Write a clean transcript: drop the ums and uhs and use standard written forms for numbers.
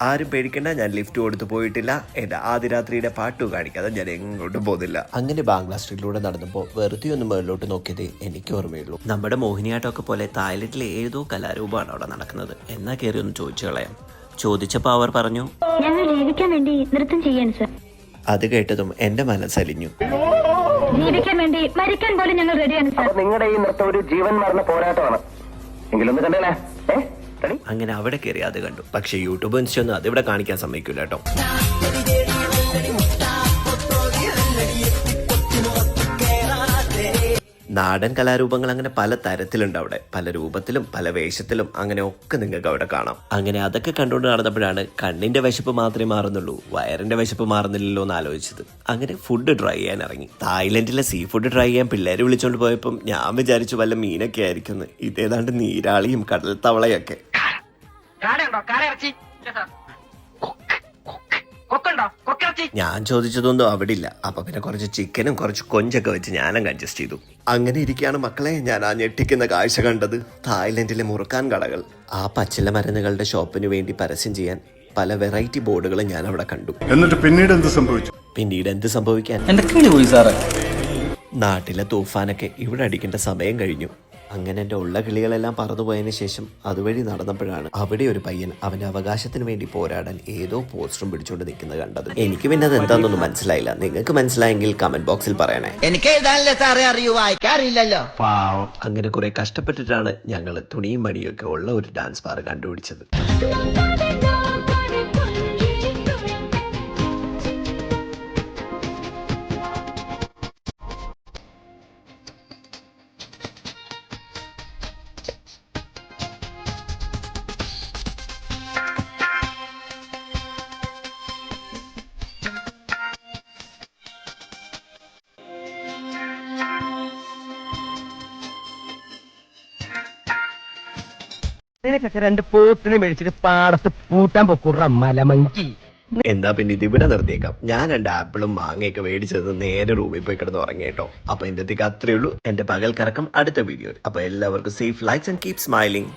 ആരും പേടിക്കണ്ട, ഞാൻ ലിഫ്റ്റ് കൊടുത്ത് പോയിട്ടില്ല. എന്റെ ആദ്യ രാത്രിയുടെ പാട്ടു കാണിക്കാതെ ഞാൻ എങ്ങോട്ടും പോകുന്നില്ല. അങ്ങനെ ബാംഗ്ലാ സ്ട്രീറ്റിലൂടെ നടന്നപ്പോൾ വെറുതെ ഒന്ന് മേളിലോട്ട് നോക്കിയതേ എനിക്ക് ഓർമ്മയുള്ളൂ. നമ്മുടെ മോഹിനിയാട്ടമൊക്കെ പോലെ തായ്ലൻഡിലെ ഏതോ കലാരൂപമാണ് അവിടെ നടക്കുന്നത്. എന്നാ കയറി ഒന്ന് ചോദിച്ചു കളയാം. ചോദിച്ചപ്പോൾ അവർ പറഞ്ഞു, ഞങ്ങൾ ജീവിക്കാൻ വേണ്ടി നൃത്തം ചെയ്യാൻ സർ. അത് കേട്ടതും എന്റെ മനസ്സലിഞ്ഞു. ജീവിക്കാൻ വേണ്ടി മരിക്കാൻ പോലും ഞങ്ങൾ റെഡിയാണ് സർ. നിങ്ങളുടെ ഈ നൃത്തം ഒരു ജീവൻ മരണ പോരാട്ടമാണ്. എങ്കിലൊന്ന് കണ്ടല്ലേ? അങ്ങനെ അവിടെ കയറി അത് കണ്ടു. പക്ഷെ യൂട്യൂബ് ഇൻസ്റ്റൊന്നും അതിവിടെ കാണിക്കാൻ സമ്മതിക്കൂല കേട്ടോ. നാടൻ കലാരൂപങ്ങൾ അങ്ങനെ പല തരത്തിലുണ്ട് അവിടെ. പല രൂപത്തിലും പല വേഷത്തിലും അങ്ങനെ ഒക്കെ നിങ്ങൾക്ക് അവിടെ കാണാം. അങ്ങനെ അതൊക്കെ കണ്ടുകൊണ്ട് നടന്നപ്പോഴാണ് കണ്ണിന്റെ വിശപ്പ് മാത്രമേ മാറുന്നുള്ളൂ, വയറിന്റെ വിശപ്പ് മാറുന്നില്ലല്ലോ എന്ന് ആലോചിച്ചത്. അങ്ങനെ ഫുഡ് ട്രൈ ചെയ്യാൻ ഇറങ്ങി. തായ്ലൻഡിലെ സീ ഫുഡ് ട്രൈ ചെയ്യാൻ പിള്ളേരെ വിളിച്ചോണ്ട് പോയപ്പം ഞാൻ വിചാരിച്ചു വല്ല മീനൊക്കെ ആയിരിക്കുന്നു. ഇതേതാണ്ട് നീരാളിയും കടൽ തവളയൊക്കെ. ഞാൻ ചോദിച്ചതൊന്നും അവിടെ ഇല്ല. അപ്പൊ പിന്നെ കുറച്ച് ചിക്കനും കുറച്ച് കൊഞ്ചൊക്കെ വെച്ച് ഞാനങ്ങ് അഡ്ജസ്റ്റ് ചെയ്തു. അങ്ങനെ ഇരിക്കുകയാണ് മക്കളെ ഞാൻ ആ ഞെട്ടിക്കുന്ന കാഴ്ച കണ്ടത്. തായ്ലൻഡിലെ മുറുക്കാൻ കടകൾ. ആ പച്ചില മരുന്നുകളുടെ ഷോപ്പിന് വേണ്ടി പരസ്യം ചെയ്യാൻ പല വെറൈറ്റി ബോർഡുകൾ ഞാൻ അവിടെ കണ്ടു. എന്നിട്ട് പിന്നീട് എന്ത് സംഭവിക്കാൻ? നാട്ടിലെ തൂഫാനൊക്കെ ഇവിടെ അടിക്കേണ്ട സമയം കഴിഞ്ഞു. അങ്ങനെ എൻ്റെ ഉള്ള കിളികളെല്ലാം പറന്നുപോയതിനു ശേഷം അതുവഴി നടന്നപ്പോഴാണ് അവിടെ ഒരു പയ്യൻ അവന്റെ അവകാശത്തിന് വേണ്ടി പോരാടാൻ ഏതോ പോസ്റ്ററും പിടിച്ചുകൊണ്ട് നിൽക്കുന്നത് കണ്ടത്. എനിക്ക് പിന്നെ അത് എന്താണെന്നൊന്നും മനസ്സിലായില്ല. നിങ്ങൾക്ക് മനസ്സിലായെങ്കിൽ കമന്റ് ബോക്സിൽ പറയണേ. എനിക്ക് എഴുതാനല്ലേ സാറേ അറിയൂ, വായിക്കാറില്ലല്ലോ. അങ്ങനെ കുറെ കഷ്ടപ്പെട്ടിട്ടാണ് ഞങ്ങൾ തുണിയും മണിയും ഒക്കെ ഉള്ള ഒരു ഡാൻസ് ബാർ കണ്ടുപിടിച്ചത്. നിനക്കൊക്കെ രണ്ട് പോത്തിനെ മേടിച്ചിട്ട് പാടത്ത് പൂട്ടാൻ പൊക്കൂട മലമങ്കി. എന്താ പിന്നെ ഇതിവിടെ നിർത്തിയേക്കാം. ഞാൻ 2 ആപ്പിളും മാങ്ങയൊക്കെ മേടിച്ചത് നേരെ റൂമിൽ പോയി കിടന്ന് ഉറങ്ങിട്ടോ. അപ്പൊ ഇന്നത്തേക്ക് അത്രേ ഉള്ളൂ. എന്റെ പകൽ കറക്കം അടുത്ത വീഡിയോയിൽ. അപ്പൊ എല്ലാവർക്കും safe likes and keep smiling.